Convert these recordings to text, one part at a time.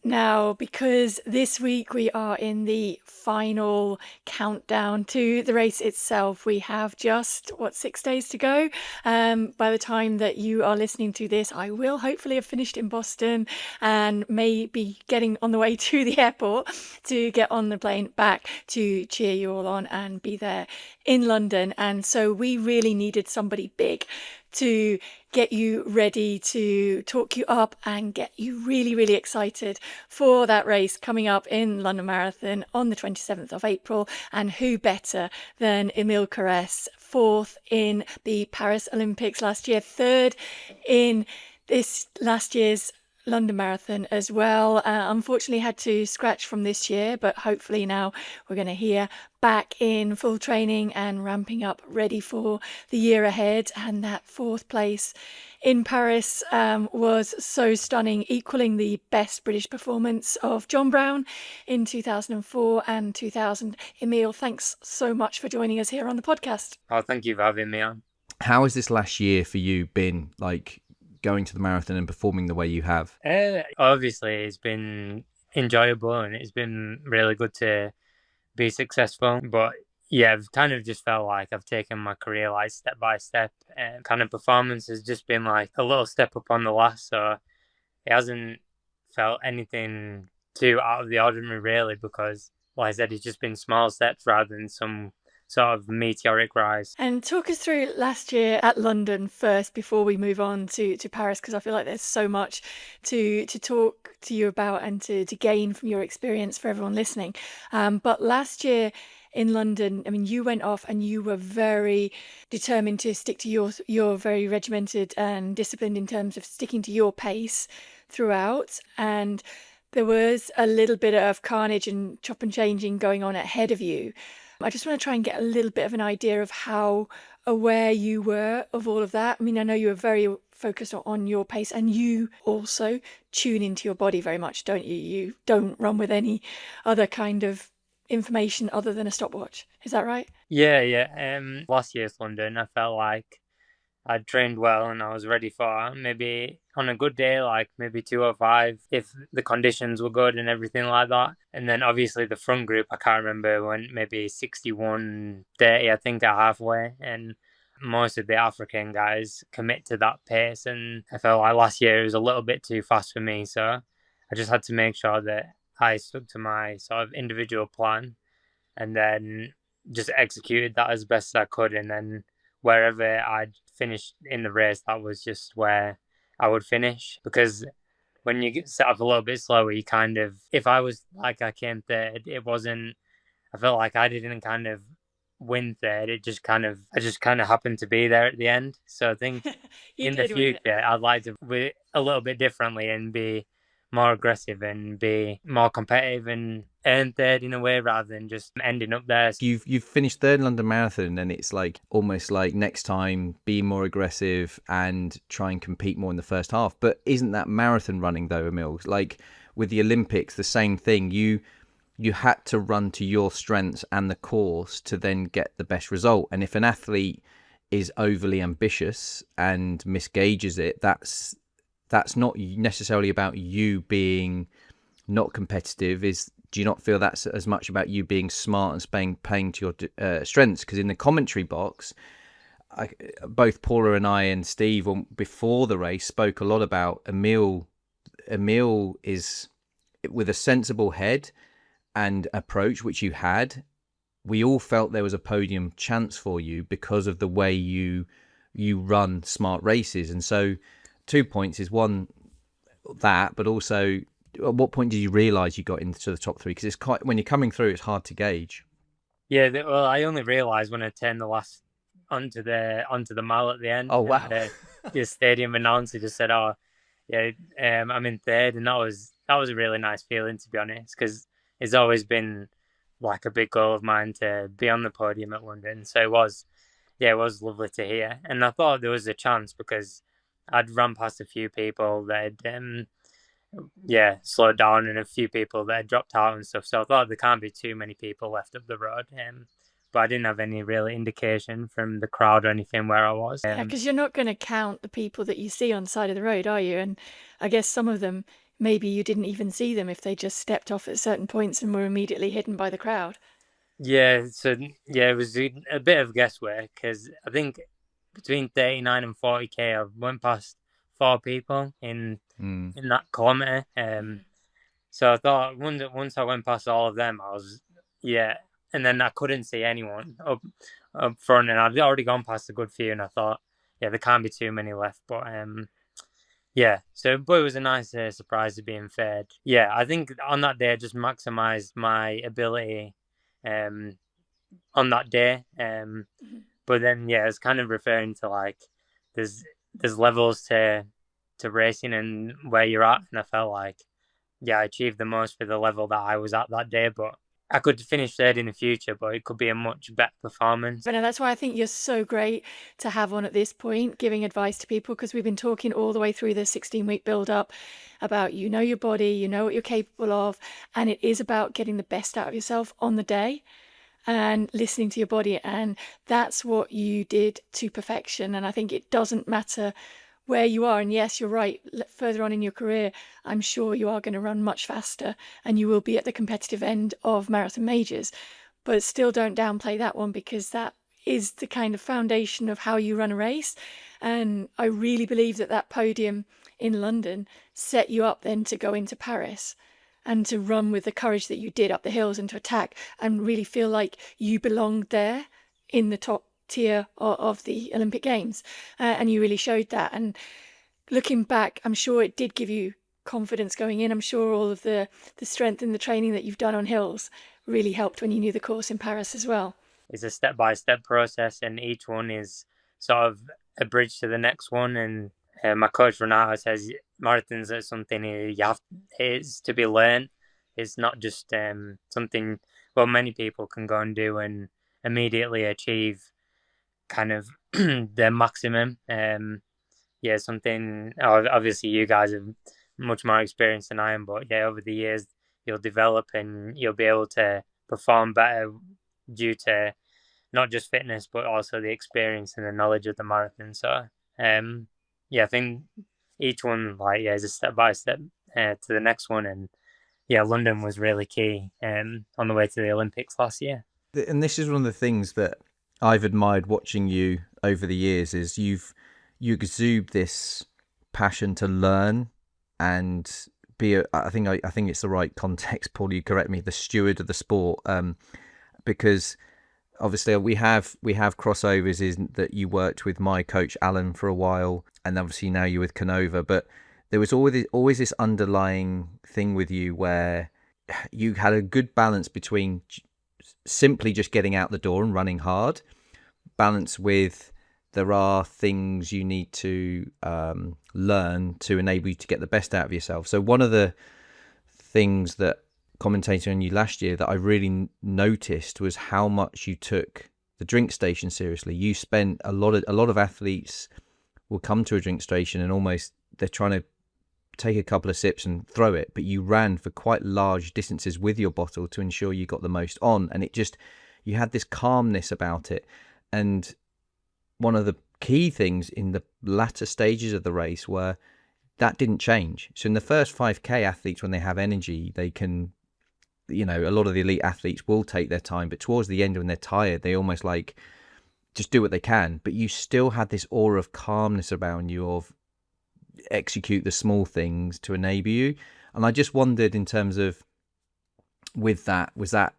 Now, because this week we are in the final countdown to the race itself, we have just, 6 days to go. By the time that you are listening to this, I will hopefully have finished in Boston and may be getting on the way to the airport to get on the plane back to cheer you all on and be there in London. And so we really needed somebody big to get you ready, to talk you up and get you really, really excited for that race coming up in London Marathon on the 27th of April. And who better than Emile Cairess, fourth in the Paris Olympics last year, third in this last year's London Marathon as well. Unfortunately had to scratch from this year, but hopefully now we're going to hear back in full training and ramping up ready for the year ahead. And that fourth place in Paris was so stunning, equaling the best British performance of John Brown in 2004 and 2000. Emile, thanks so much for joining us here on the podcast. Oh, thank you for having me on. How has this last year for you been, like, going to the marathon and performing the way you have? Obviously, it's been enjoyable and it's been really good to be successful. But yeah, I've kind of just felt like I've taken my career like step by step, and kind of performance has just been like a little step up on the last. So it hasn't felt anything too out of the ordinary, really, because, like I said, it's just been small steps rather than some sort of meteoric rise. And talk us through last year at London first before we move on to Paris, because I feel like there's so much to talk to you about and to gain from your experience for everyone listening. But last year in London, I mean, you went off and you were very determined to stick to your very regimented and disciplined in terms of sticking to your pace throughout. And there was a little bit of carnage and chop and changing going on ahead of you. I just want to try and get a little bit of an idea of how aware you were of all of that. I mean, I know you were very focused on your pace, and you also tune into your body very much, don't you? You don't run with any other kind of information other than a stopwatch. Is that right? Yeah. Last year's London, I felt like I'd trained well and I was ready for maybe on a good day, like maybe 205 if the conditions were good and everything like that. And then obviously the front group, I can't remember, went maybe 61:30, I think, at halfway. And most of the African guys commit to that pace. And I felt like last year it was a little bit too fast for me. So I just had to make sure that I stuck to my sort of individual plan and then just executed that as best as I could. And then wherever I'd finished in the race, that was just where I would finish. Because when you get set up a little bit slower, you kind of, if I was like I came third, it wasn't, I felt like I didn't kind of win third. I just kind of happened to be there at the end. So I think in the future, I'd like to be a little bit differently and be more aggressive and be more competitive and earn third in a way rather than just ending up there. You've finished third in London Marathon, and it's like almost like next time be more aggressive and try and compete more in the first half. But isn't that marathon running though, Emile? Like with the Olympics, the same thing. You had to run to your strengths and the course to then get the best result. And if an athlete is overly ambitious and misgauges it, that's not necessarily about you being not competitive. Do you not feel that's as much about you being smart and playing to your strengths? Because in the commentary box, both Paula and I and Steve before the race spoke a lot about Emile. Emile is with a sensible head and approach, which you had. We all felt there was a podium chance for you because of the way you run smart races. And so 2 points is one, that, but also at what point did you realise you got into the top three? Because it's quite, when you're coming through, it's hard to gauge. Yeah, well, I only realised when I turned the last onto the mile at the end. Oh wow! The stadium announcer just said, "Oh, yeah, I'm in third," and that was a really nice feeling, to be honest, because it's always been like a big goal of mine to be on the podium at London. So it was lovely to hear, and I thought there was a chance because I'd run past a few people that had, slowed down and a few people that had dropped out and stuff. So I thought there can't be too many people left up the road. But I didn't have any real indication from the crowd or anything where I was. Because you're not going to count the people that you see on the side of the road, are you? And I guess some of them maybe you didn't even see them if they just stepped off at certain points and were immediately hidden by the crowd. Yeah, so yeah, it was a bit of guesswork because I think between 39 and 40k, I went past 4 people in that kilometre. So I thought once I went past all of them, I was and then I couldn't see anyone up front, and I'd already gone past a good few, and I thought, yeah, there can't be too many left, but but it was a nice surprise to being fared. Yeah, I think on that day I just maximised my ability on that day. But then it's kind of referring to like there's levels to racing and where you're at, and I felt like I achieved the most for the level that I was at that day, but I could finish third in the future, but it could be a much better performance. But that's why I think you're so great to have on at this point, giving advice to people, because we've been talking all the way through the 16-week build-up about your body, you know what you're capable of, and it is about getting the best out of yourself on the day and listening to your body, and that's what you did to perfection. And I think it doesn't matter where you are, and yes, you're right, further on in your career, I'm sure you are going to run much faster and you will be at the competitive end of marathon majors, but still don't downplay that one, because that is the kind of foundation of how you run a race. And I really believe that podium in London set you up then to go into Paris and to run with the courage that you did up the hills and to attack and really feel like you belonged there in the top tier of the Olympic Games, and you really showed that. And looking back, I'm sure it did give you confidence going in. I'm sure all of the strength and the training that you've done on hills really helped when you knew the course in Paris as well. It's a step-by-step process, and each one is sort of a bridge to the next one. And my coach Renato says marathons are something is to be learned. It's not just something many people can go and do and immediately achieve kind of their maximum. Something obviously you guys have much more experience than I am, but over the years you'll develop and you'll be able to perform better due to not just fitness but also the experience and the knowledge of the marathon. So I think each one is a step by step to the next one, and London was really key on the way to the Olympics last year. And this is one of the things that I've admired watching you over the years, is you exude this passion to learn and be I think it's the right context, Paula, you correct me, the steward of the sport, because obviously we have crossovers, isn't that you worked with my coach Alan for a while, and obviously now you're with Canova, but there was always this underlying thing with you where you had a good balance between simply just getting out the door and running hard, balance with there are things you need to learn to enable you to get the best out of yourself. So one of the things that commentating on you last year that I really noticed was how much you took the drink station seriously. You spent a lot of athletes will come to a drink station and almost they're trying to take a couple of sips and throw it, but you ran for quite large distances with your bottle to ensure you got the most on, and you had this calmness about it. And one of the key things in the latter stages of the race were that didn't change. So in the first 5k, athletes, when they have energy, they can, a lot of the elite athletes will take their time, but towards the end when they're tired, they almost just do what they can. But you still had this aura of calmness around you, of execute the small things to enable you. And I just wondered, in terms of with that, was that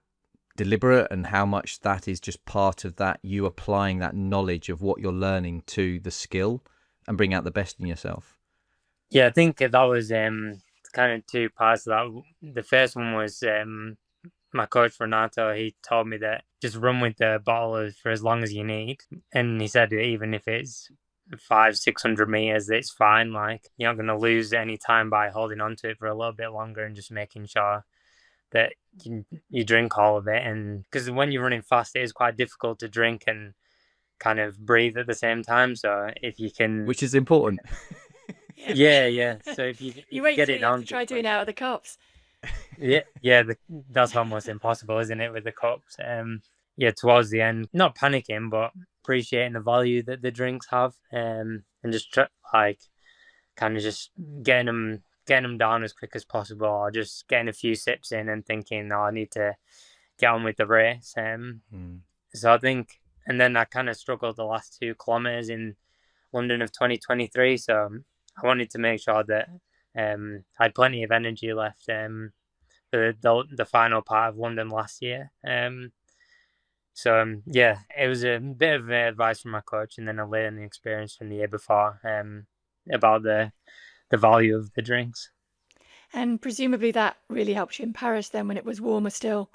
deliberate, and how much that is just part of that, you applying that knowledge of what you're learning to the skill and bring out the best in yourself? I think that was kind of two parts of that. The first one was my coach Renato. He told me that just run with the bottle for as long as you need, and he said even if it's 500-600 meters, it's fine. You're not going to lose any time by holding on to it for a little bit longer and just making sure that you drink all of it. And because when you're running fast, it is quite difficult to drink and kind of breathe at the same time. So if you can, which is important. So if you wait get till it you have on, to try doing it out of the cups. That's almost impossible, isn't it, with the cups? Towards the end, not panicking, but appreciating the value that the drinks have, and just kind of just getting them getting them down as quick as possible, or just getting a few sips in and thinking, I need to get on with the race. So I think, and then I kind of struggled the last 2 kilometers in London of 2023. So I wanted to make sure that I had plenty of energy left for the final part of London last year. So yeah, it was a bit of advice from my coach, and then a learning experience from the year before about the value of the drinks. And presumably that really helped you in Paris then, when it was warmer still,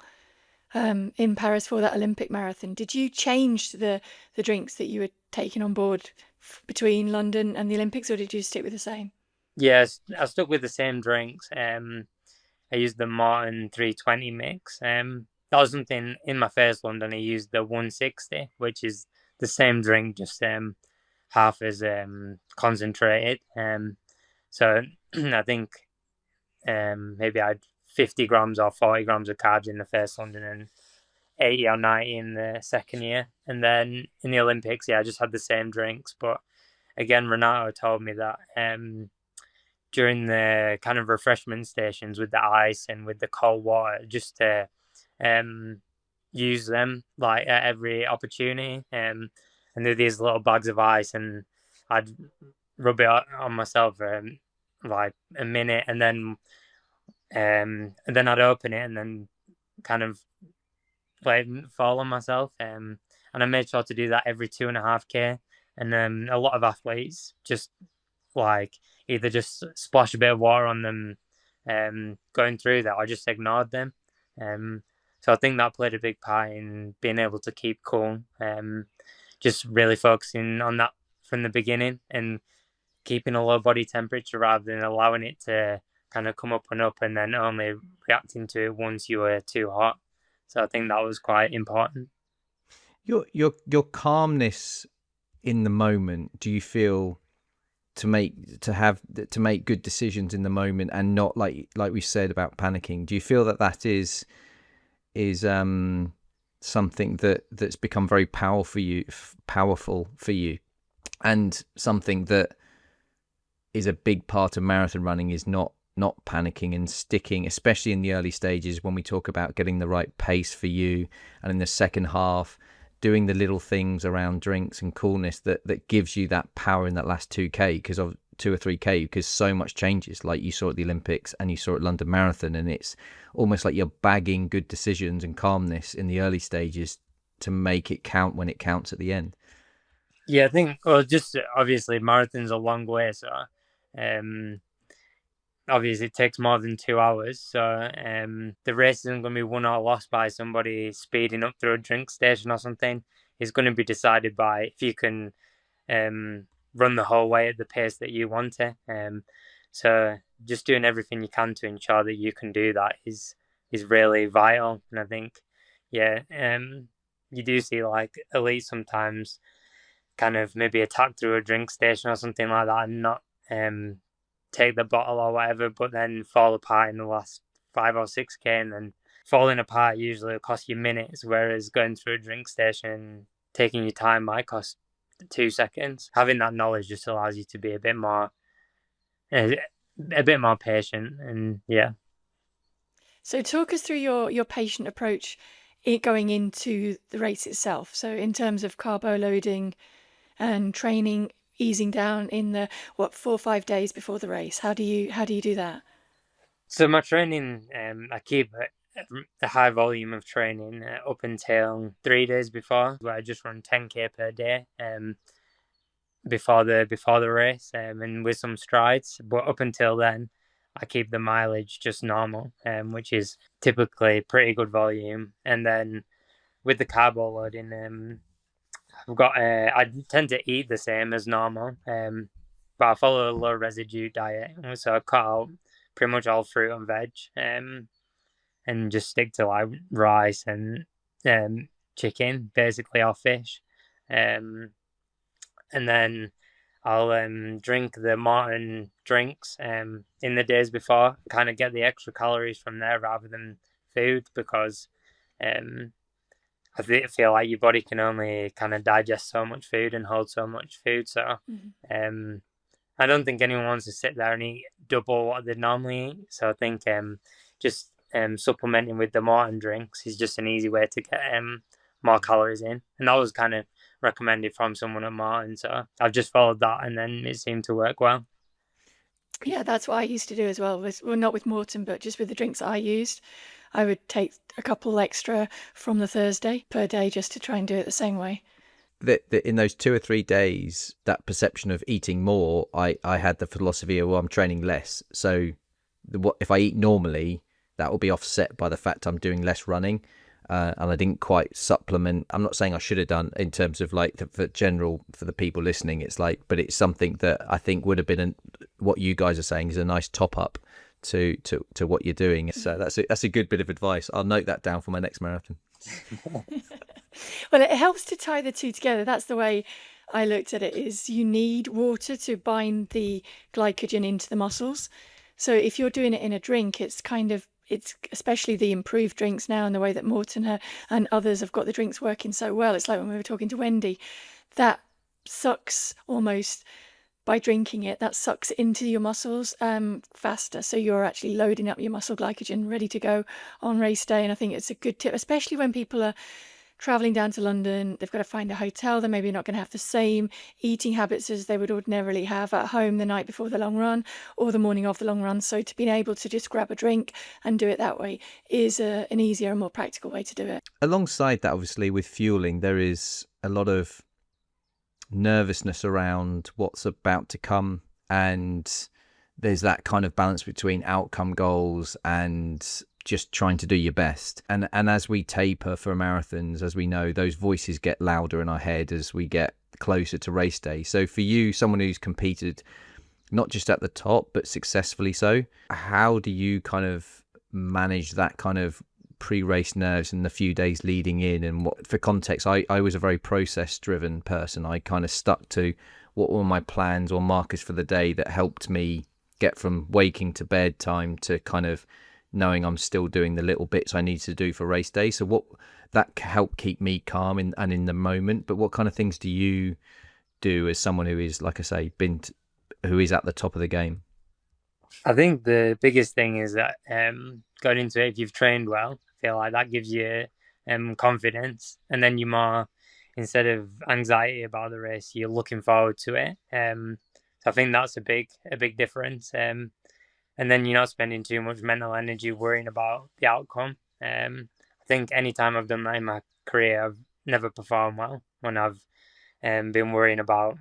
in Paris for that Olympic marathon. Did you change the drinks that you were taking on board between London and the Olympics, or did you stick with the same? Yes, I stuck with the same drinks. I used the Martin 320 mix. That was something in my first London. I used the 160, which is the same drink, just half as concentrated. So I think maybe I had 50 grams or 40 grams of carbs in the first London and 80 or 90 in the second year. And then in the Olympics, I just had the same drinks. But again, Renato told me that during the kind of refreshment stations with the ice and with the cold water, just to use them like at every opportunity. And there these little bags of ice, and I'd rub it on myself for like a minute, and then I'd open it and then kind of like fall on myself. And I made sure to do that every 2.5K. And a lot of athletes just like either just splash a bit of water on them going through that, or just ignored them. So I think that played a big part in being able to keep cool. Just really focusing on that from the beginning and keeping a low body temperature rather than allowing it to kind of come up and up and then only reacting to it once you were too hot. So I think that was quite important. Your calmness in the moment, do you feel to make good decisions in the moment and not like we said about panicking, do you feel that is something that's become very powerful for you, and something that is a big part of marathon running is not panicking and sticking, especially in the early stages when we talk about getting the right pace for you, and in the second half doing the little things around drinks and coolness that gives you that power in that last 2K, because of 2 or 3K, because so much changes, like you saw at the Olympics and you saw at London Marathon, and it's almost like you're bagging good decisions and calmness in the early stages to make it count when it counts at the end. Yeah, I think, well, just obviously marathon's a long way, so obviously it takes more than 2 hours. So the race isn't going to be won or lost by somebody speeding up through a drink station or something. It's going to be decided by if you can run the whole way at the pace that you want to. So just doing everything you can to ensure that you can do that is really vital. And I think, you do see like elites sometimes kind of maybe attack through a drink station or something like that and not take the bottle or whatever, but then fall apart in the last 5 or 6K, and then falling apart usually will cost you minutes, whereas going through a drink station, taking your time might cost 2 seconds. Having that knowledge just allows you to be a bit more patient, and yeah. So talk us through your patient approach going into the race itself. So in terms of carbo loading and training, easing down in the 4 or 5 days before the race, how do you do that? So my training, I keep a high volume of training up until 3 days before, where I just run 10K per day before the race, and with some strides. But up until then, I keep the mileage just normal, which is typically pretty good volume. And then with the carbo loading, I've got I tend to eat the same as normal, but I follow a low residue diet, so I cut out pretty much all fruit and veg, and just stick to like rice and chicken, basically, or fish, and then I'll drink the Martin drinks in the days before, kind of get the extra calories from there rather than food, because I feel like your body can only kind of digest so much food and hold so much food. So I don't think anyone wants to sit there and eat double what they normally eat. So I think just supplementing with the Morton drinks is just an easy way to get more calories in. And that was kind of recommended from someone at Morton. So I've just followed that, and then it seemed to work well. Yeah, that's what I used to do as well. Well, not with Morton, but just with the drinks I used. I would take a couple extra from the Thursday per day just to try and do it the same way. That in those 2 or 3 days, that perception of eating more, I had the philosophy of, well, I'm training less. So if I eat normally, that will be offset by the fact I'm doing less running. And I didn't quite supplement. I'm not saying I should have done in terms of like for the people listening. It's like, but it's something that I think would have been what you guys are saying is a nice top up to what you're doing. So that's a good bit of advice. I'll note that down for my next marathon. Well, it helps to tie the two together. That's the way I looked at it, is you need water to bind the glycogen into the muscles. So if you're doing it in a drink, it's especially the improved drinks now, and the way that Morton and others have got the drinks working so well. It's like when we were talking to Wendy, that sucks almost, by drinking it, that sucks into your muscles faster. So you're actually loading up your muscle glycogen ready to go on race day. And I think it's a good tip, especially when people are traveling down to London. They've got to find a hotel. They're maybe not going to have the same eating habits as they would ordinarily have at home the night before the long run or the morning of the long run. So to be able to just grab a drink and do it that way is an easier and more practical way to do it. Alongside that, obviously, with fueling, there is a lot of nervousness around what's about to come, and there's that kind of balance between outcome goals and just trying to do your best. And as we taper for marathons, as we know, those voices get louder in our head as we get closer to race day. So for you, someone who's competed not just at the top but successfully so, how do you kind of manage that kind of pre-race nerves in the few days leading in? And what, for context, I was a very process driven person. I kind of stuck to what were my plans or markers for the day that helped me get from waking to bedtime to kind of knowing I'm still doing the little bits I need to do for race day. So what that helped keep me calm and in the moment. But what kind of things do you do as someone who is, like I say, who is at the top of the game? I think the biggest thing is that going into it, if you've trained well, I feel like that gives you confidence, and then you're more, instead of anxiety about the race, you're looking forward to it. So I think that's a big difference. And then you're not spending too much mental energy worrying about the outcome. I think anytime I've done that in my career, I've never performed well when I've been worrying about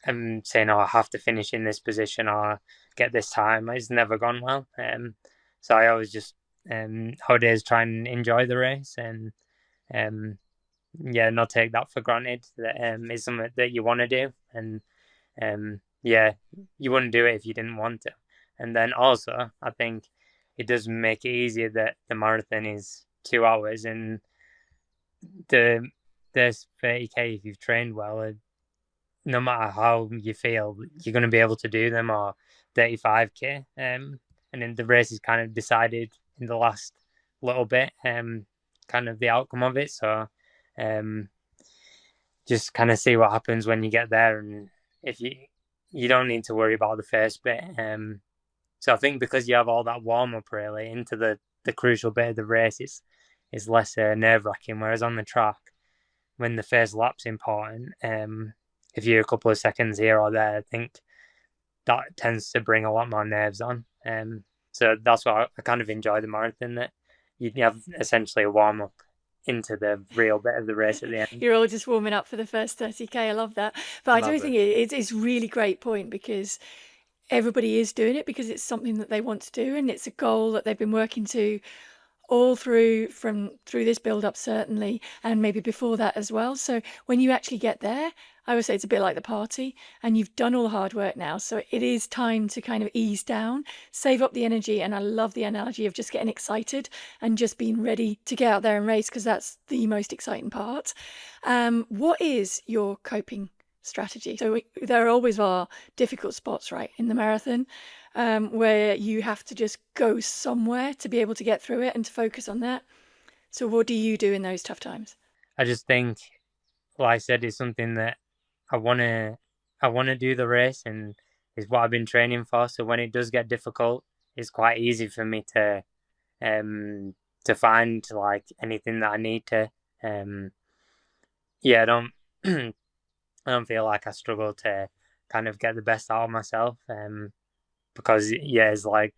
saying, oh, I have to finish in this position or get this time. It's never gone well. So I always just nowadays try and enjoy the race and not take that for granted. That is something that you want to do, and you wouldn't do it if you didn't want to. And then also, I think it does make it easier that the marathon is 2 hours, and there's 30k if you've trained well. No matter how you feel, you're going to be able to do them, or 35k. And then the race is kind of decided in the last little bit, kind of the outcome of it. So just kind of see what happens when you get there, and if you don't need to worry about the first bit. So I think because you have all that warm-up really into the crucial bit of the race, it's less nerve-wracking. Whereas on the track, when the first lap's important, if you're a couple of seconds here or there, I think that tends to bring a lot more nerves on. So that's why I kind of enjoy the marathon, that you have essentially a warm-up into the real bit of the race at the end. You're all just warming up for the first 30k. I love that. But I do think it's a really great point, because everybody is doing it because it's something that they want to do, and it's a goal that they've been working to all through this build up, certainly, and maybe before that as well. So when you actually get there, I would say it's a bit like the party, and you've done all the hard work now. So it is time to kind of ease down, save up the energy. And I love the analogy of just getting excited and just being ready to get out there and race, because that's the most exciting part. What is your coping strategy? So there always are difficult spots, right, in the marathon, where you have to just go somewhere to be able to get through it and to focus on that. So what do you do in those tough times? I just think, like I said, it's something that I want to do the race, and is what I've been training for. So when it does get difficult, it's quite easy for me to find like anything that I need to. I don't I don't feel like I struggle to kind of get the best out of myself. Because it's like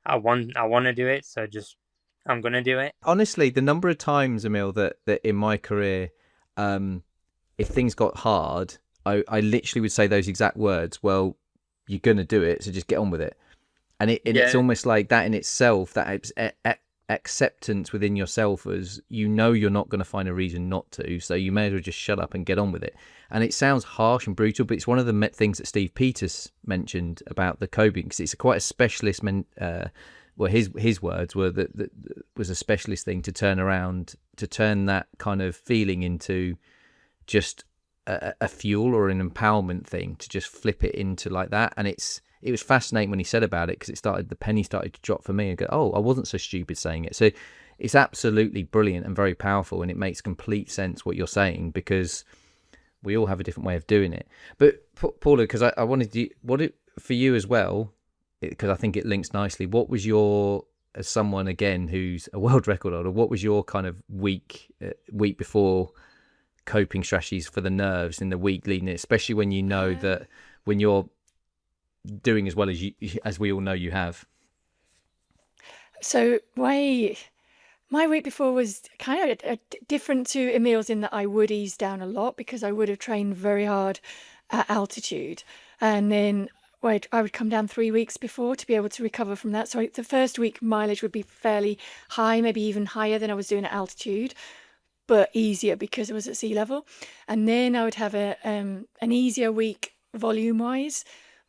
I want to do it, so just I'm gonna do it. Honestly, the number of times, Emile, that in my career, if things got hard, I literally would say those exact words. Well, you're gonna do it, so just get on with it. And it's almost like that in itself, that acceptance within yourself as you're not going to find a reason not to, so you may as well just shut up and get on with it. And it sounds harsh and brutal, but it's one of the things that Steve Peters mentioned about the coping, because it's quite a specialist his words were that was a specialist thing to turn that kind of feeling into just a fuel or an empowerment thing, to just flip it into like that. And it was fascinating when he said about it, because the penny started to drop for me and go, oh, I wasn't so stupid saying it. So it's absolutely brilliant and very powerful, and it makes complete sense what you're saying, because we all have a different way of doing it. But Paula, because I wanted to, for you as well, because I think it links nicely, what was your, as someone again who's a world record holder, what was your kind of week before coping strategies for the nerves in the week leading it, especially when you know that when you're doing as well as we all know you have? So my week before was kind of different to Emile's, in that I would ease down a lot, because I would have trained very hard at altitude, and then I would come down 3 weeks before to be able to recover from that. So the first week mileage would be fairly high, maybe even higher than I was doing at altitude, but easier because it was at sea level. And then I would have an easier week volume wise,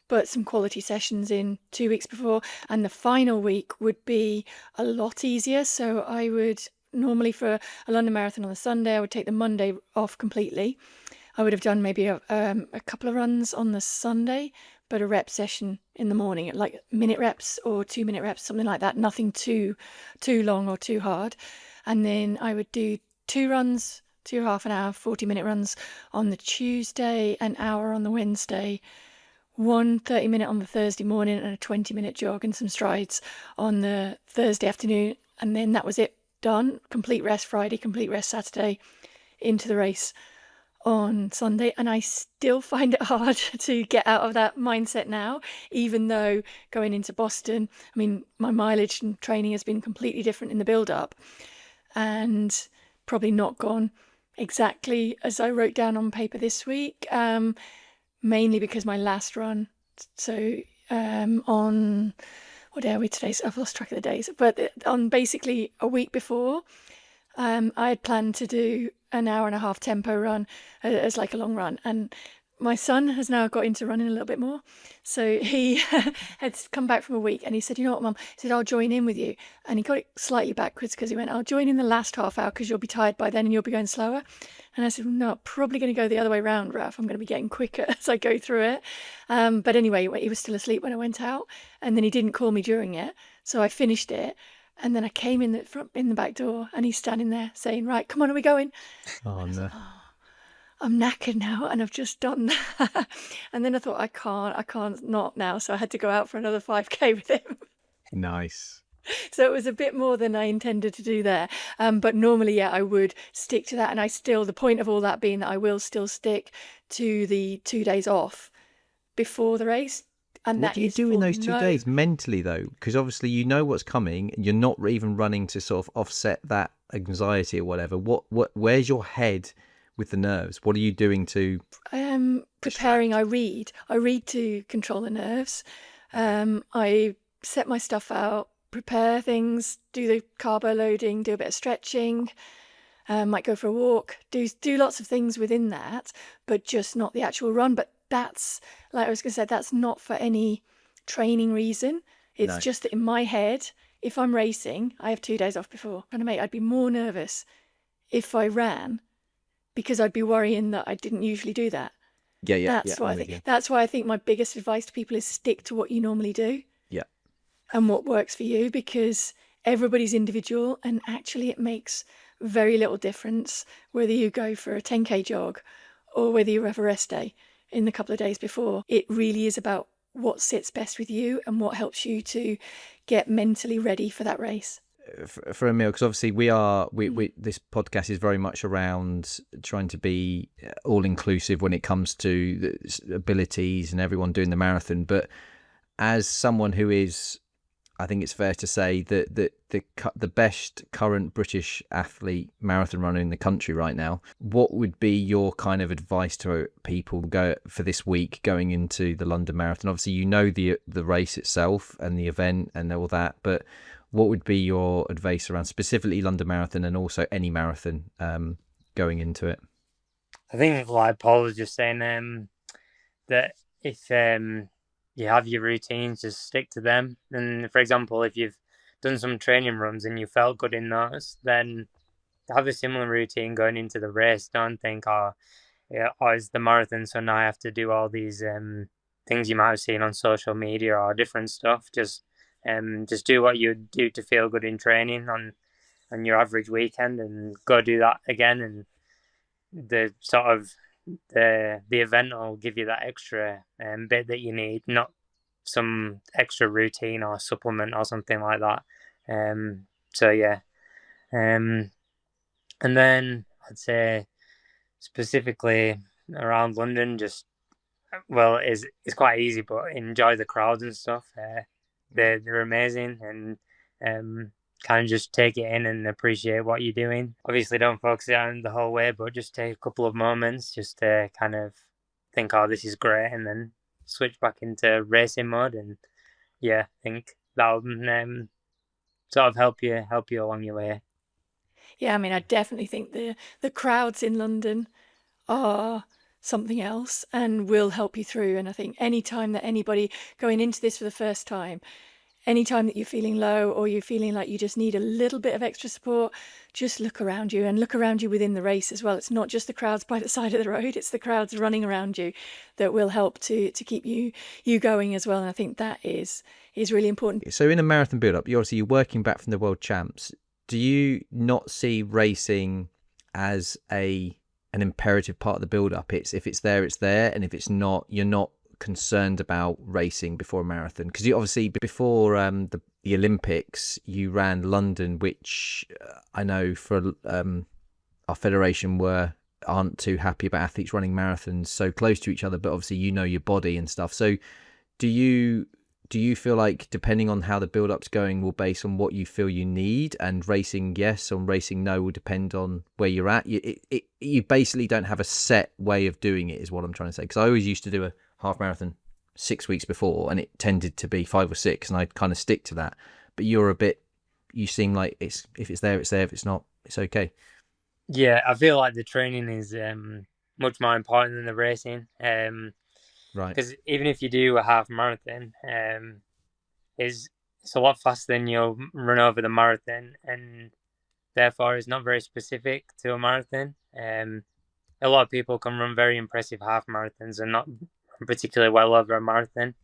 but some quality sessions in 2 weeks before. And the final week would be a lot easier. So I would normally, for a London Marathon on the Sunday, I would take the Monday off completely. I would have done maybe a couple of runs on the Sunday, but a rep session in the morning, like minute reps or 2 minute reps, something like that. Nothing too long or too hard. And then I would do 2 runs, 2 half an hour, 40-minute runs on the Tuesday, an hour on the Wednesday, 1 30-minute on the Thursday morning, and a 20-minute jog and some strides on the Thursday afternoon. And then that was it, done. Complete rest Friday, complete rest Saturday, into the race on Sunday. And I still find it hard to get out of that mindset now, even though going into Boston, I mean, my mileage and training has been completely different in the build-up, and probably not gone exactly as I wrote down on paper this week, mainly because my last run, so on, what day are we today? So I've lost track of the days, but on basically a week before, I had planned to do an hour and a half tempo run as like a long run, and my son has now got into running a little bit more. So he had come back from a week, and he said, you know what, Mum? He said, I'll join in with you. And he got it slightly backwards, because he went, I'll join in the last half hour because you'll be tired by then and you'll be going slower. And I said, no, probably going to go the other way around, Ralph. I'm going to be getting quicker as I go through it. But anyway, he was still asleep when I went out, and then he didn't call me during it. So I finished it. And then I came in the back door, and he's standing there saying, right, come on, are we going? Oh, no. I'm knackered now, and I've just done that. And then I thought, I can't not now. So I had to go out for another 5K with him. Nice. So it was a bit more than I intended to do there. But normally, I would stick to that. And the point of all that being that I will still stick to the 2 days off before the race. And what do you do in those 2 days mentally, though? Because obviously you know what's coming, and you're not even running to sort of offset that anxiety or whatever. Where's your head with the nerves? What are you doing to preparing? I read to control the nerves. I set my stuff out, prepare things, do the carbo loading, do a bit of stretching, might go for a walk, do lots of things within that, but just not the actual run. But that's, like I was going to say, that's not for any training reason. It's just that in my head, if I'm racing, I have 2 days off before. I'd be more nervous if I ran, because I'd be worrying that I didn't usually do that. That's what I think. That's why I think my biggest advice to people is stick to what you normally do. Yeah. And what works for you, because everybody's individual, and actually it makes very little difference whether you go for a 10K jog or whether you have a rest day in the couple of days before. It really is about what sits best with you and what helps you to get mentally ready for that race. For Emile, because obviously we this podcast is very much around trying to be all inclusive when it comes to the abilities and everyone doing the marathon. But as someone who is, I think it's fair to say that the best current British athlete marathon runner in the country right now, what would be your kind of advice to people go for this week going into the London Marathon? Obviously, you know the race itself and the event and all that, but what would be your advice around specifically London Marathon and also any marathon going into it? I think, like Paul was just saying, that if you have your routines, just stick to them. And for example, if you've done some training runs and you felt good in those, then have a similar routine going into the race. Don't think, it's the marathon, so now I have to do all these things you might have seen on social media or different stuff. Just do what you do to feel good in training on your average weekend, and go do that again. And the sort of the event will give you that extra bit that you need, not some extra routine or supplement or something like that. So yeah, and then I'd say specifically around London, just it's quite easy, but enjoy the crowds and stuff. They're amazing, and kind of just take it in and appreciate what you're doing. Obviously, don't focus on the whole way, but just take a couple of moments just to kind of think, oh, this is great, and then switch back into racing mode. And yeah, I think that'll sort of help you along your way. Yeah, I mean, I definitely think the crowds in London are something else and will help you through. And I think any time that anybody going into this for the first time, anytime that you're feeling low or you're feeling like you just need a little bit of extra support, just look around you, and look around you within the race as well. It's not just the crowds by the side of the road, it's the crowds running around you that will help to keep you going as well. And I think that is really important. So in a marathon build-up, you're working back from the world champs. Do you not see racing as an imperative part of the build-up? If it's there, it's there, and if it's not, you're not concerned about racing before a marathon? Because you obviously, before the Olympics, you ran London, which I know for our federation aren't too happy about athletes running marathons so close to each other, but obviously you know your body and stuff. So do you feel like, depending on how the build-up's going, will base on what you feel you need, and racing yes or racing no will depend on where you're at? You basically don't have a set way of doing it, is what I'm trying to say. Because I always used to do a half marathon 6 weeks before, and it tended to be 5 or 6, and I'd kind of stick to that. But you seem like if it's there, it's there. If it's not, it's okay. Yeah, I feel like the training is much more important than the racing. Right. Because even if you do a half marathon, it's a lot faster than you'll run over the marathon, and therefore it's not very specific to a marathon. A lot of people can run very impressive half marathons and not particularly well over a marathon.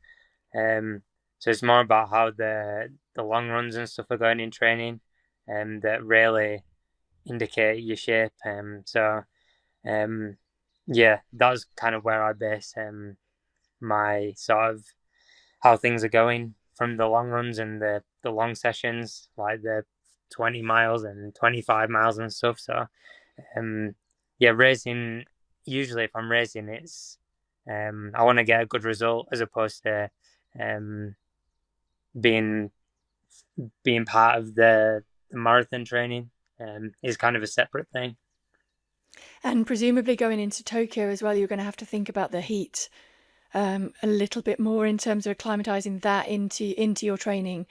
So it's more about how the long runs and stuff are going in training, that really indicate your shape. Yeah, that's kind of where I base my sort of how things are going from the long runs and the long sessions, like the 20 miles and 25 miles and stuff. So yeah, racing, usually if I'm racing, it's I want to get a good result, as opposed to being part of the marathon training is kind of a separate thing. And presumably going into Tokyo as well, you're going to have to think about the heat a little bit more in terms of acclimatizing that into your training.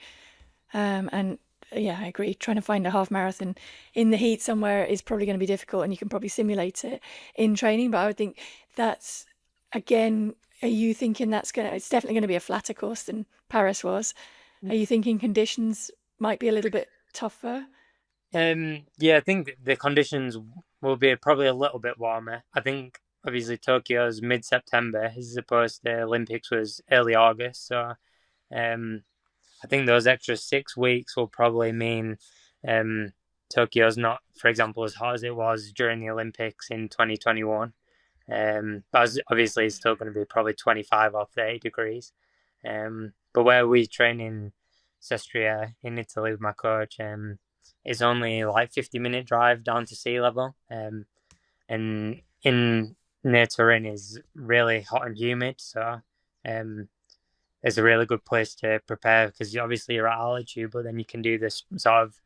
And yeah, I agree. Trying to find a half marathon in the heat somewhere is probably going to be difficult, and you can probably simulate it in training. But I would think that's, again, are you thinking it's definitely going to be a flatter course than Paris was? Are you thinking conditions might be a little bit tougher? Yeah, I think the conditions will be probably a little bit warmer. I think obviously Tokyo's mid-September, as opposed to Olympics was early August. So I think those extra 6 weeks will probably mean Tokyo's not, for example, as hot as it was during the Olympics in 2021. But obviously it's still going to be probably 25 or 30 degrees. But where we train in Sestria in Italy with my coach, it's only like 50-minute drive down to sea level. And in near Turin is really hot and humid, so it's a really good place to prepare, because obviously you're at altitude, but then you can do this sort of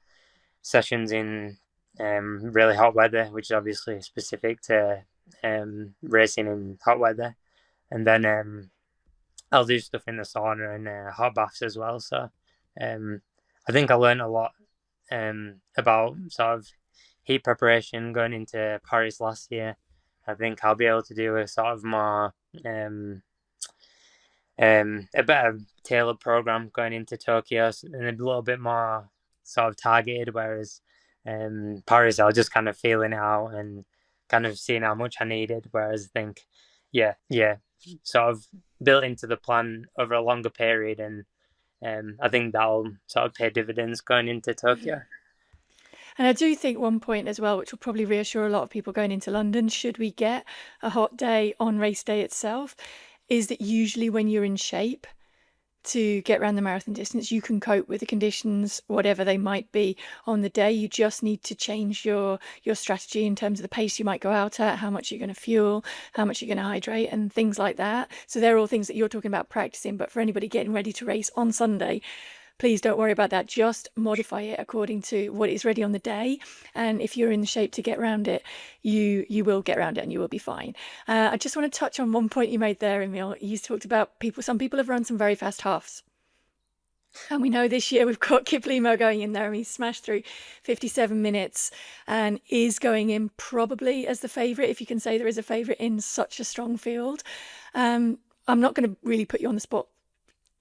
sessions in really hot weather, which is obviously specific to racing in hot weather. And then I'll do stuff in the sauna and hot baths as well. So I think I learned a lot about sort of heat preparation going into Paris last year. I think I'll be able to do a sort of more a better tailored program going into Tokyo, and a little bit more sort of targeted. Whereas Paris, I was just kind of feeling it out and kind of seeing how much I needed. Whereas I think, yeah, sort of built into the plan over a longer period, and I think that'll sort of pay dividends going into Tokyo. And I do think one point as well, which will probably reassure a lot of people going into London, should we get a hot day on race day itself, is that usually when you're in shape to get around the marathon distance, you can cope with the conditions, whatever they might be on the day. You just need to change your strategy in terms of the pace you might go out at, how much you're going to fuel, how much you're going to hydrate, and things like that. So they're all things that you're talking about practicing. But for anybody getting ready to race on Sunday, please don't worry about that. Just modify it according to what is ready on the day. And if you're in the shape to get around it, you will get around it and you will be fine. I just want to touch on one point you made there, Emile. You talked about some people have run some very fast halves. And we know this year we've got Kiplimo going in there, and he's smashed through 57 minutes and is going in probably as the favourite, if you can say there is a favourite in such a strong field. I'm not going to really put you on the spot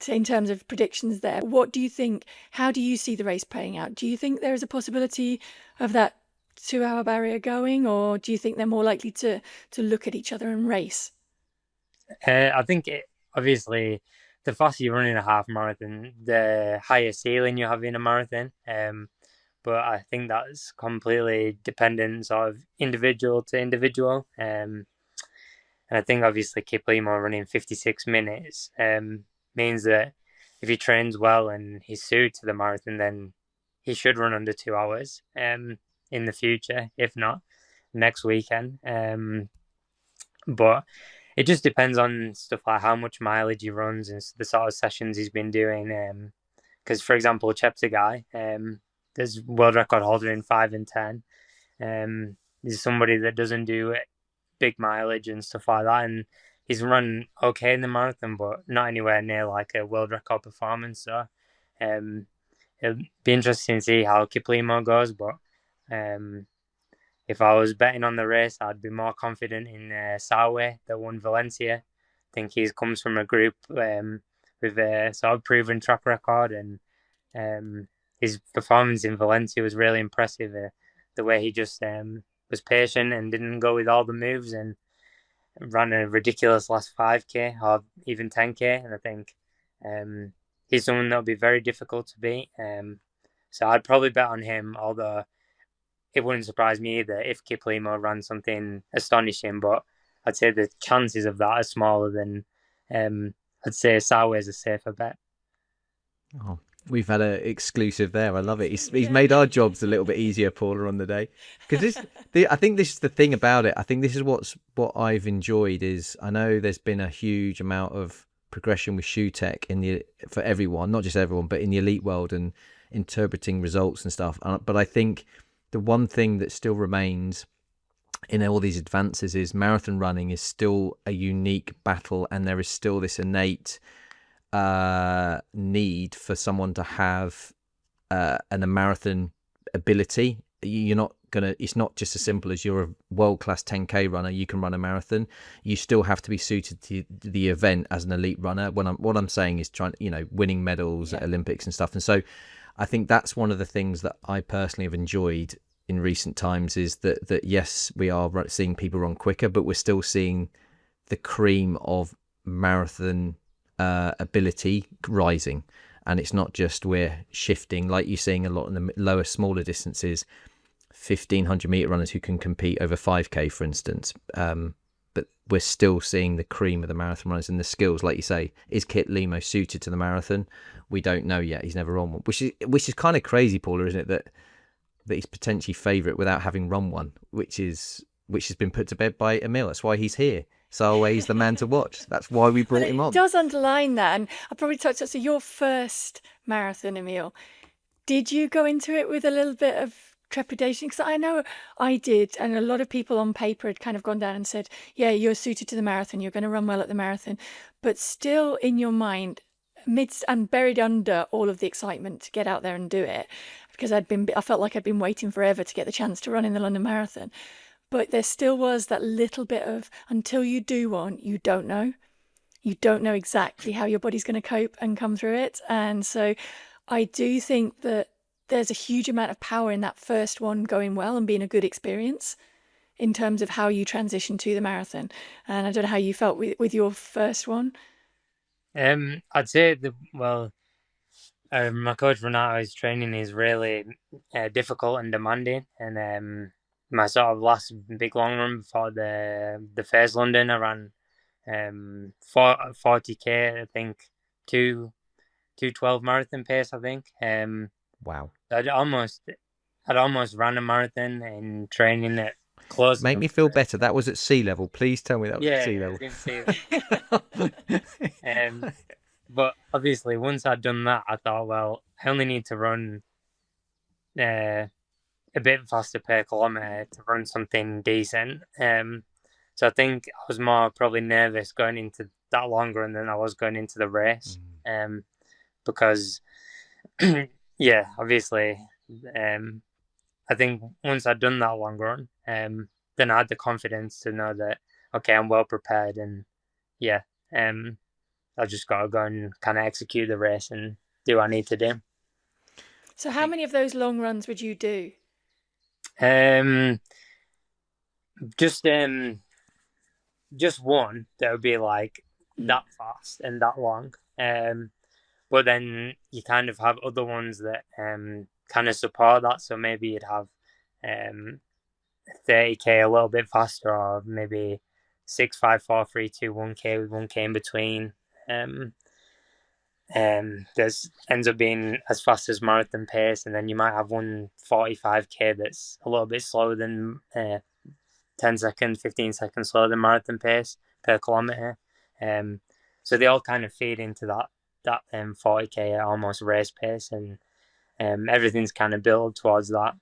in terms of predictions there. What do you think? How do you see the race playing out? Do you think there is a possibility of that 2-hour barrier going, or do you think they're more likely to look at each other and race? I think obviously the faster you run in a half marathon, the higher ceiling you have in a marathon. But I think that's completely dependent, sort of individual to individual. And I think obviously Kiplimo running 56 minutes means that if he trains well and he's suited to the marathon, then he should run under 2 hours in the future, if not next weekend. But it just depends on stuff like how much mileage he runs and the sort of sessions he's been doing. Because, for example, Cheptegei, there's world record holder in 5 and 10. He's somebody that doesn't do big mileage and stuff like that, and he's run okay in the marathon, but not anywhere near like a world record performance. So it'll be interesting to see how Kiplimo goes. But if I was betting on the race, I'd be more confident in Sawe, that won Valencia. I think he comes from a group with a sort of proven track record, and his performance in Valencia was really impressive. The way he just was patient and didn't go with all the moves, and ran a ridiculous last 5k or even 10k, and I think he's someone that'll be very difficult to beat. So I'd probably bet on him, although it wouldn't surprise me either if Kiplimo ran something astonishing, but I'd say the chances of that are smaller than I'd say Sawe is a safer bet. Oh, we've had an exclusive there. I love it. He's made our jobs a little bit easier, Paula, on the day. Because I think this is the thing about it. I think this is what I've enjoyed is I know there's been a huge amount of progression with shoe tech for everyone, not just everyone, but in the elite world and interpreting results and stuff. But I think the one thing that still remains in all these advances is marathon running is still a unique battle, and there is still this innate need for someone to have a marathon ability. You're not gonna, it's not just as simple as you're a world-class 10k runner, you can run a marathon. You still have to be suited to the event as an elite runner. What I'm saying is winning medals at Olympics and stuff. And so I think that's one of the things that I personally have enjoyed in recent times is that yes, we are seeing people run quicker, but we're still seeing the cream of marathon ability rising. And it's not just we're shifting like you're seeing a lot in the lower, smaller distances, 1,500 meter runners who can compete over 5k, for instance. but we're still seeing the cream of the marathon runners and the skills. Like you say, is Kit Limo suited to the marathon? We don't know yet. He's never run one, which is kind of crazy, Paula, isn't it? That he's potentially favourite without having run one, which has been put to bed by Emile. That's why he's here. So he's the man to watch. That's why we brought him on. It does underline that, and I probably touched on. So your first marathon, Emile, did you go into it with a little bit of trepidation? Because I know I did, and a lot of people on paper had kind of gone down and said, yeah, you're suited to the marathon, you're going to run well at the marathon, but still in your mind, amidst and buried under all of the excitement to get out there and do it, because I felt like I'd been waiting forever to get the chance to run in the London Marathon. But there still was that little bit of, until you do one, you don't know. You don't know exactly how your body's going to cope and come through it. And so I do think that there's a huge amount of power in that first one going well and being a good experience in terms of how you transition to the marathon. And I don't know how you felt with your first one. I'd say my coach Renato's training is really difficult and demanding, and my sort of last big long run before the first London, I ran 40k, I think, 2:12 marathon pace, I think. Wow. I'd almost ran a marathon in training at close. Make me feel better. That was at sea level. Please tell me that was at sea level. But obviously, once I'd done that, I thought, well, I only need to run a bit faster per kilometre to run something decent. So I think I was more probably nervous going into that long run than I was going into the race. Because, yeah, obviously, I think once I'd done that long run, then I had the confidence to know that, okay, I'm well prepared, and yeah, I just got to go and kind of execute the race and do what I need to do. So how many of those long runs would you do? Just one that would be like that fast and that long. But then you kind of have other ones that kind of support that. So maybe you'd have 30k a little bit faster, or maybe 6, 5, 4, 3, 2, 1k with 1k in between. There's ends up being as fast as marathon pace, and then you might have 1:45k that's a little bit slower than 10 seconds, 15 seconds slower than marathon pace per kilometre. So they all kind of feed into that 40k almost race pace, and everything's kind of built towards that.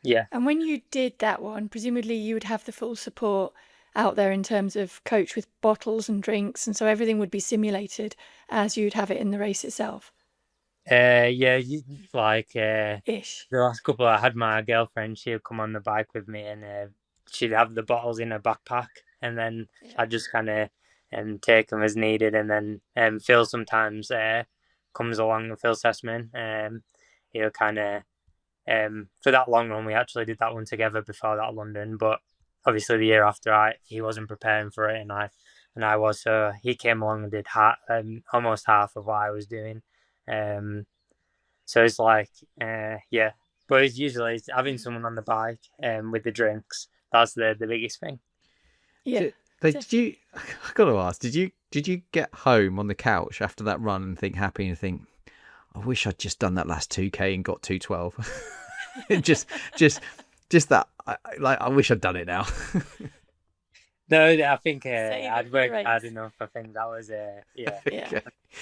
Yeah. And when you did that one, presumably you would have the full support out there in terms of coach with bottles and drinks, and so everything would be simulated as you'd have it in the race itself. Yeah, like Ish. the last couple I had, my girlfriend, she would come on the bike with me, and she'd have the bottles in her backpack, and then I'd just kind of take them as needed. And then Phil sometimes comes along, Phil Sessman, he'll kind of for that long run, we actually did that one together before that London, but obviously the year after he wasn't preparing for it, and I was, so he came along and did almost half of what I was doing. So it's like yeah, but it's usually having someone on the bike with the drinks. That's the biggest thing. Yeah. Did you? I got to ask. Did you get home on the couch after that run and think happy and think, I wish I'd just done that last 2k and got 2:12. just that. I wish I'd done it now. No, I think I'd worked hard enough. I think that was yeah. Yeah.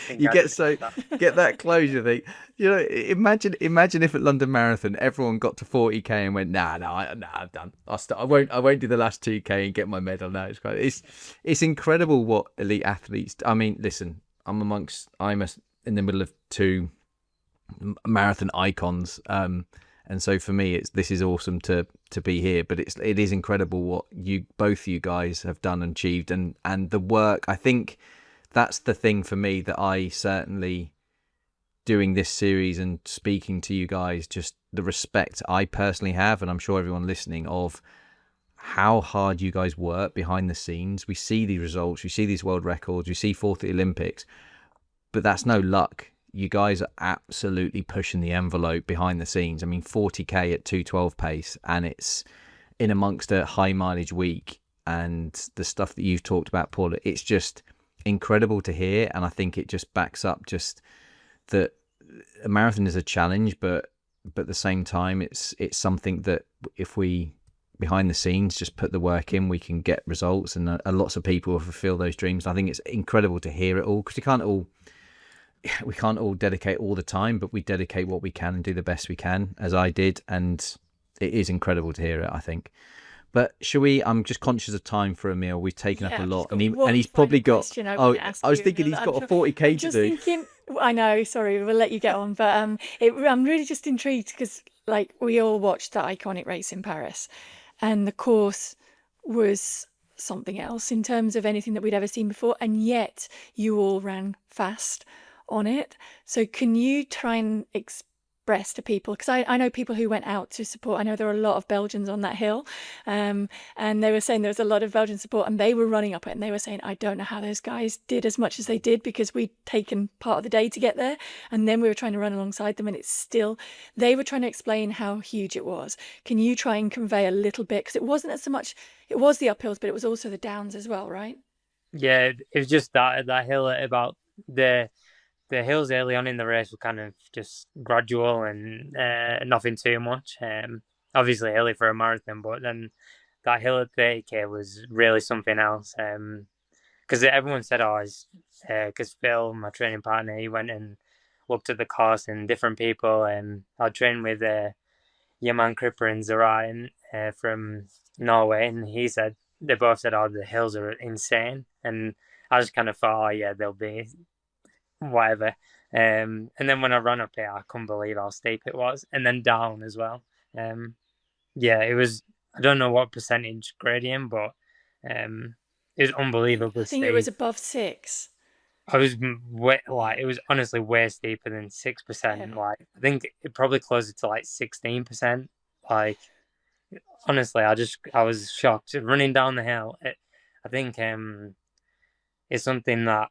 You get that closure thing. You know, imagine if at London Marathon everyone got to 40k and went, nah, I'm done. I won't do the last 2k and get my medal. No, it's incredible what elite athletes. I mean, listen, I'm in the middle of two marathon icons. And so for me, this is awesome to be here. But it is incredible what both you guys have done and achieved, and the work. I think that's the thing for me that I certainly, doing this series and speaking to you guys, just the respect I personally have, and I'm sure everyone listening, of how hard you guys work behind the scenes. We see these results, we see these world records, we see fourth at the Olympics, but that's no luck. You guys are absolutely pushing the envelope behind the scenes. I mean, 40k at 2:12 pace, and it's in amongst a high mileage week. and the stuff that you've talked about, Paula, it's just incredible to hear. And I think it just backs up just that a marathon is a challenge, but at the same time, it's something that if we behind the scenes just put the work in, we can get results, and lots of people will fulfill those dreams. I think it's incredible to hear it all, because we can't all dedicate all the time, but we dedicate what we can and do the best we can, as I did, and it is incredible to hear it, I think. But shall we? I'm just conscious of time for Emile. We've taken up a lot, and he's probably got. Oh, I was thinking he's got a 40K to do. Thinking, I know. Sorry, we'll let you get on, but I'm really just intrigued because, like, we all watched that iconic race in Paris, and the course was something else in terms of anything that we'd ever seen before, and yet you all ran fast on it. So can you try and express to people, because I know people who went out to support. I know there were a lot of Belgians on that hill, and they were saying there was a lot of Belgian support, and they were running up it, and they were saying, I don't know how those guys did as much as they did, because we'd taken part of the day to get there, and then we were trying to run alongside them, and it's still, they were trying to explain how huge it was. Can you try and convey a little bit, because it wasn't so much, it was the uphills, but it was also the downs as well, right? Yeah, it was just that hill at about the hills early on in the race were kind of just gradual and nothing too much. Obviously early for a marathon, but then that hill at 30k was really something else. Because everyone said, because Phil, my training partner, he went and looked at the course and different people. I trained with Yaman Kripper and Zarayan from Norway, and they both said, the hills are insane. And I just kind of thought, yeah, they'll be whatever. And then when I ran up here, I couldn't believe how steep it was, and then down as well. Yeah, it was, I don't know what percentage gradient, but it was unbelievably steep. I think it was above 6. I was it was honestly way steeper than 6%. Like, I think it probably closer to like 16%. Like, honestly, I was shocked running down the hill. I think it's something that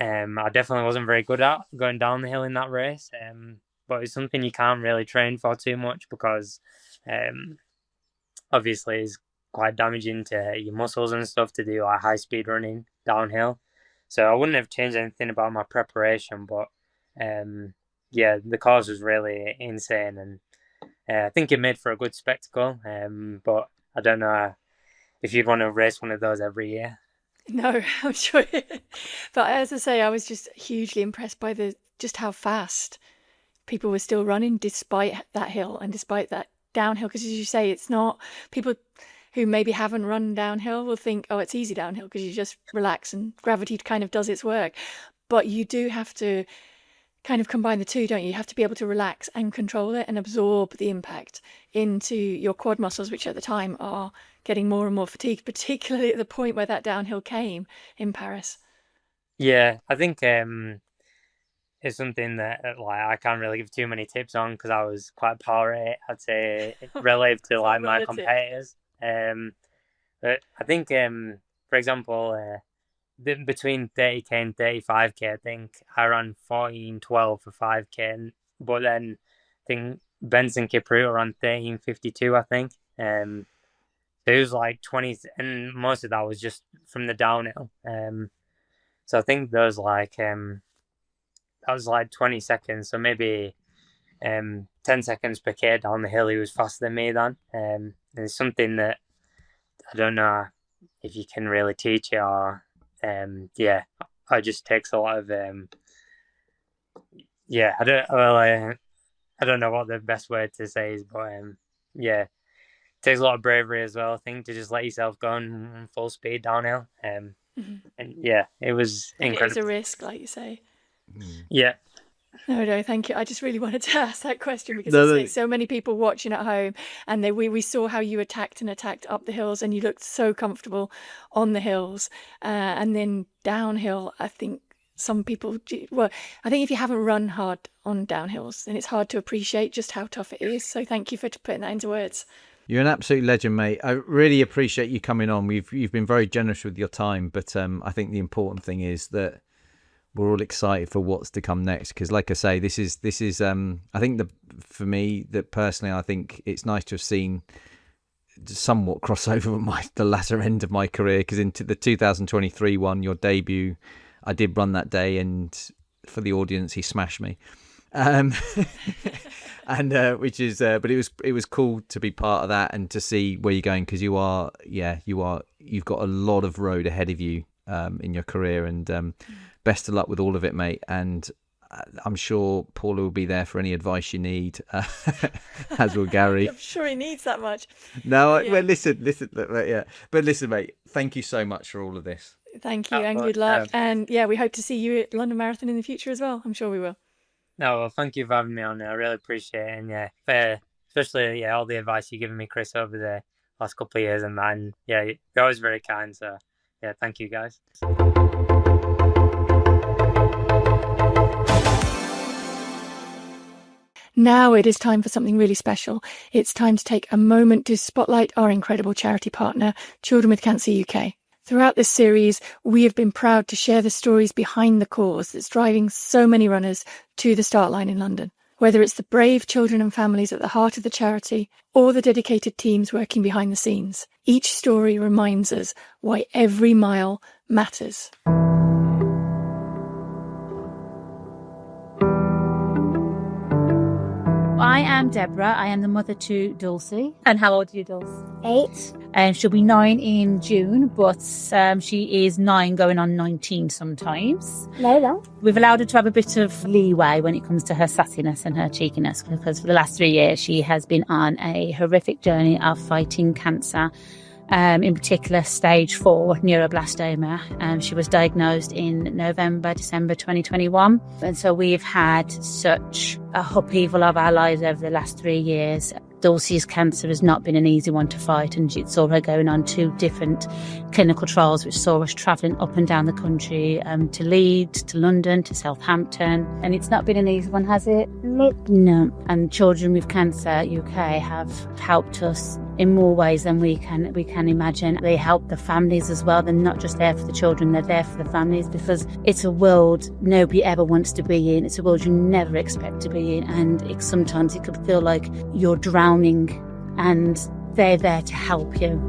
I definitely wasn't very good at, going down the hill in that race. But it's something you can't really train for too much, because obviously it's quite damaging to your muscles and stuff to do like high speed running downhill. So I wouldn't have changed anything about my preparation, but yeah, the course was really insane, and I think it made for a good spectacle. But I don't know if you'd want to race one of those every year. No, I'm sure. But as I say, I was just hugely impressed by just how fast people were still running despite that hill and despite that downhill. Because as you say, it's not, people who maybe haven't run downhill will think, oh, it's easy downhill because you just relax and gravity kind of does its work. But you do have to kind of combine the two, don't you? You have to be able to relax and control it and absorb the impact into your quad muscles, which at the time are getting more and more fatigued, particularly at the point where that downhill came in Paris. Yeah, I think it's something that I can't really give too many tips on, because I was quite poor at it, I'd say, relative to like my competitors. But I think, for example, between 30k and 35k, I think I ran 14:12 for 5k, but then I think Benson Kipruto ran 13:52, I think. It was like 20, and most of that was just from the downhill. So I think there was that was like 20 seconds, so maybe 10 seconds per k down the hill. He was faster than me then. And it's something that I don't know if you can really teach it, or yeah, it just takes a lot of yeah. I don't know what the best word to say is, but yeah. It takes a lot of bravery as well, I think, to just let yourself go on full speed downhill. And yeah, it was incredible. It was a risk, like you say. Yeah. No, thank you. I just really wanted to ask that question, because so many people watching at home, and we saw how you attacked up the hills, and you looked so comfortable on the hills, and then downhill. I think some people, I think if you haven't run hard on downhills, then it's hard to appreciate just how tough it is. So thank you for putting that into words. You're an absolute legend, mate. I really appreciate you coming on. You've been very generous with your time, but I think the important thing is that we're all excited for what's to come next. Because, like I say, this is I think for me, that personally, I think it's nice to have seen somewhat cross over the latter end of my career, because into the 2023 one, your debut, I did run that day, and for the audience, he smashed me. And which is, but it was cool to be part of that and to see where you're going, because you've got a lot of road ahead of you in your career, and best of luck with all of it, mate. And I'm sure Paula will be there for any advice you need, as will Gary. I'm sure he needs that much. No, yeah. Well, listen, yeah. But listen, mate, thank you so much for all of this. Thank you, and good luck. And yeah, we hope to see you at London Marathon in the future as well. I'm sure we will. No, well, thank you for having me on there. I really appreciate it. And yeah, especially all the advice you've given me, Chris, over the last couple of years, and that. And yeah, you're always very kind. So yeah, thank you, guys. Now it is time for something really special. It's time to take a moment to spotlight our incredible charity partner, Children with Cancer UK. Throughout this series, we have been proud to share the stories behind the cause that's driving so many runners to the start line in London. Whether it's the brave children and families at the heart of the charity, or the dedicated teams working behind the scenes, each story reminds us why every mile matters. I am Deborah. I am the mother to Dulcie. And how old are you, Dulce? 8. And she'll be 9 in June, but she is 9 going on 19 sometimes. No. We've allowed her to have a bit of leeway when it comes to her sassiness and her cheekiness, because for the last 3 years she has been on a horrific journey of fighting cancer. In particular, stage 4 neuroblastoma. She was diagnosed in December 2021. And so we've had such a upheaval of our lives over the last 3 years. Dulcie's cancer has not been an easy one to fight, and it saw her going on 2 different clinical trials, which saw us travelling up and down the country, to Leeds, to London, to Southampton. And it's not been an easy one, has it? Nope. No. And Children with Cancer UK have helped us in more ways than we can imagine. They help the families as well. They're not just there for the children, they're there for the families, because it's a world nobody ever wants to be in. It's a world you never expect to be in, and sometimes it could feel like you're drowning, and they're there to help you.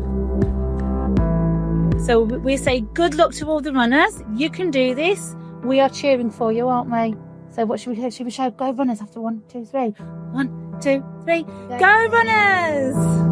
So we say good luck to all the runners. You can do this. We are cheering for you, aren't we? So what should we say? Should we shout go runners after 1, 2, 3? 1, 2, 3. Go runners!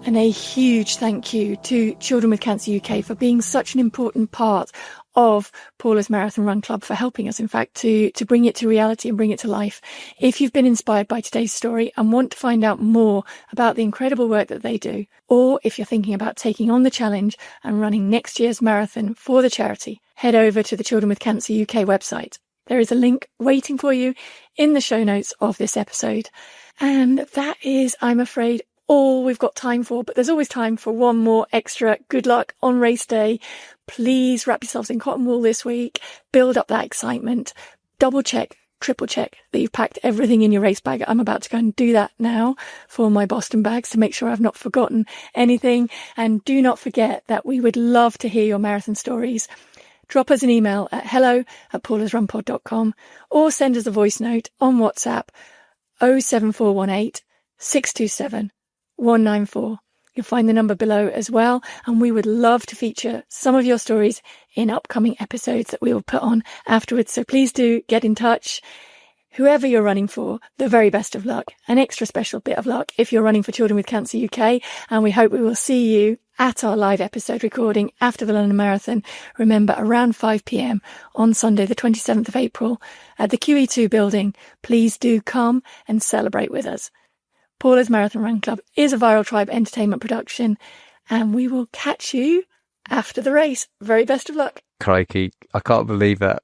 And a huge thank you to Children with Cancer UK for being such an important part of Paula's Marathon Run Club, for helping us, in fact, to bring it to reality and bring it to life. If you've been inspired by today's story and want to find out more about the incredible work that they do, or if you're thinking about taking on the challenge and running next year's marathon for the charity, head over to the Children with Cancer UK website. There is a link waiting for you in the show notes of this episode. And that is, I'm afraid, all we've got time for, but there's always time for one more extra good luck on race day. Please wrap yourselves in cotton wool this week, build up that excitement, double check, triple check that you've packed everything in your race bag. I'm about to go and do that now for my Boston bags to make sure I've not forgotten anything. And do not forget that we would love to hear your marathon stories. Drop us an email at hello@paulasrunpod.com, or send us a voice note on WhatsApp 07418 627 194. You'll find the number below as well, and we would love to feature some of your stories in upcoming episodes that we will put on afterwards. So please do get in touch. Whoever you're running for, the very best of luck. An extra special bit of luck if you're running for Children with Cancer UK, and we hope we will see you at our live episode recording after the London Marathon. Remember, around 5 p.m. on Sunday the 27th of April at the QE2 building. Please do come and celebrate with us. Paula's Marathon Run Club is a Viral Tribe entertainment production, and we will catch you after the race. Very best of luck. Crikey, I can't believe that.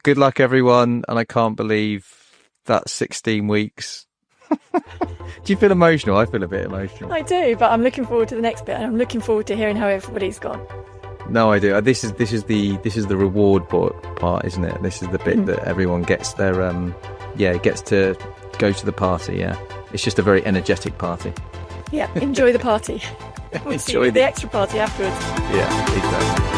Good luck, everyone, and I can't believe that 16 weeks. Do you feel emotional? I feel a bit emotional. I do, but I'm looking forward to the next bit, and I'm looking forward to hearing how everybody's gone. No, I do. This is the reward part, isn't it? This is the bit that everyone gets their gets to go to the party. Yeah, it's just a very energetic party. Yeah, enjoy the party. We'll see you at the extra party afterwards. Yeah, exactly.